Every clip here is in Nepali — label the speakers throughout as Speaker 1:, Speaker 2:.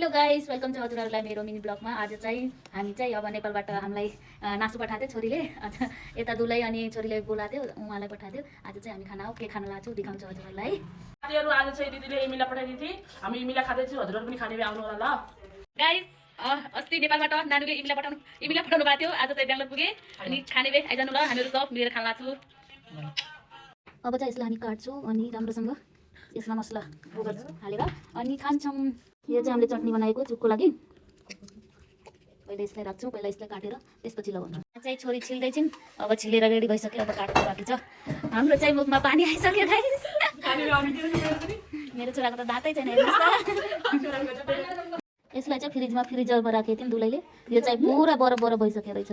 Speaker 1: हेलो गाइस, वेलकम छ हजुरहरूलाई मेरो मिनी ब्लगमा। आज चाहिँ हामी चाहिँ अब नेपालबाट हामीलाई नासु पठाएको थियो छोरीले। यता दुलै अनि छोरीले बोलाएको थियो, उहाँलाई पठाएको थियो। आज चाहिँ हामी खाना के खाना लाग्छौँ देखाउँछु हजुरहरूलाई।
Speaker 2: साथीहरु, आज चाहिँ दिदीले इमिला पठाइदिएको थिए। हामी इमिला खाँदैछौँ, हजुरहरू पनि खाने आउनु होला ल।
Speaker 1: गाइस, अस्ति नेपालबाट नानुले इमिला पठाउनु भएको थियो। आज चाहिँ बेङ्गलोर पुगे अनि खाने बे आइजानु ल, हामीहरू सब मिलेर खाना लाग्छौँ। अब चाहिँ यसलाई हामी काट्छौँ अनि राम्रोसँग यसमा मसला हालेर अनि खान्छौँ। यो चाहिँ हामीले चटनी बनाएको चुकको लागि। पहिले यसलाई राख्छौँ, पहिला यसलाई काटेर त्यसपछि लगाउँछौँ। चाहिँ छोरी छिल्दैछन्, अब छिलेर रेडी भइसक्यो, अब काट्नु बाँकी छ। हाम्रो चाहिँ मुखमा पानी आइसक्यो गाइस। मेरो छोराको त दाँतै छैन हेर्नुहोस् त। यसलाई चाहिँ फ्रिजरमा राखेको थियौँ दुलैले। यो चाहिँ पुरा बरफ भइसक्यो रहेछ।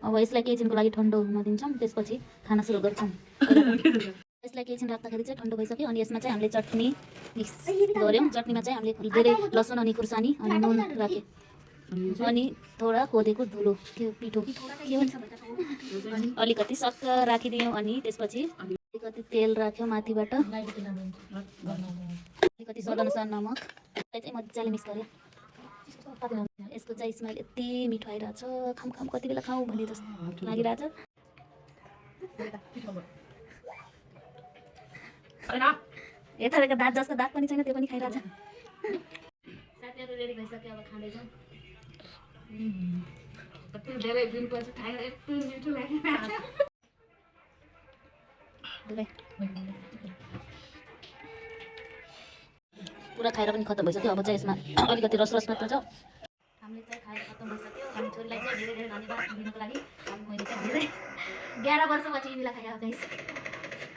Speaker 1: अब यसलाई केही दिनको लागि ठन्डो हुन दिन्छौँ, त्यसपछि खाना सुरु गर्छौँ। यसलाई केही राख्दाखेरि चाहिँ ठन्डो भइसक्यो अनि यसमा चाहिँ हामीले चटनी मिक्स गऱ्यौँ। चटनीमा चाहिँ हामीले धेरै लसुन अनि खुर्सानी अनि नुन राख्यौँ अनि थोडा कोदेको धुलो पिठो के भन्छ अलिकति सक्खर राखिदियौँ अनि त्यसपछि अलिकति तेल राख्यौँ माथिबाट, अलिकति स्वादअनुसार नमक। यसलाई चाहिँ मजाले मिक्स गऱ्यौँ। यसको चाहिँ स्मेल यति मिठो आइरहेछ, खाम कति बेला खाउँ भन्ने जस्तो लागिरहेछ। यताको दाँत जस्तो दाँत पनि छैन, त्यो पनि खाइरहेछ। साथीहरू रेडी भइसक्यो, अब खाँदैछौँ। धेरै दिनपछि खाएर यति मिठो लागिरहेछ। पुरा खाएर पनि खत्तम भइसक्यो। अब चाहिँ यसमा अलिकति रस मात्र छ। हामीले चाहिँ खाएर खत्तम भइसक्यो। हामी छोरीलाई चाहिँ धेरै धन्यवाद दिनको लागि। मैले चाहिँ धेरै 11 वर्षपछि इमिला खाएँ गाइस।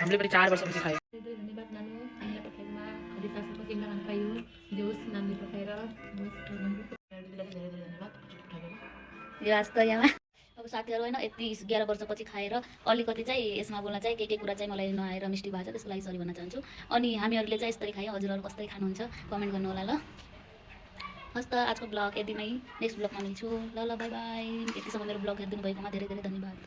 Speaker 2: हामीले पनि 4 वर्षपछि खायौँ।
Speaker 3: धन्यवाद नानु, हामीलाई पठाइदिनुमा अलि सासुको सिमला खान पाइयो। जोस् नानीले पठाएर
Speaker 1: यो आज त यहाँ अब साथीहरू होइन यति 11 वर्षपछि खाएर अलिकति चाहिँ यसमा बोल्न चाहिँ के कुरा चाहिँ मलाई नआएर मिस्टेक भएको छ, त्यसको लागि सरी भन्न चाहन्छु। अनि हामीहरूले चाहिँ यसरी खायौँ, हजुरहरू कसरी खानुहुन्छ कमेन्ट गर्नु होला ल। हस् त, आजको ब्लग यति नै। नेक्स्ट ब्लगमा मिल्छु ल। By by. यतिसम्म मेरो ब्लग हेरिदिनु भएकोमा धेरै धेरै धन्यवाद।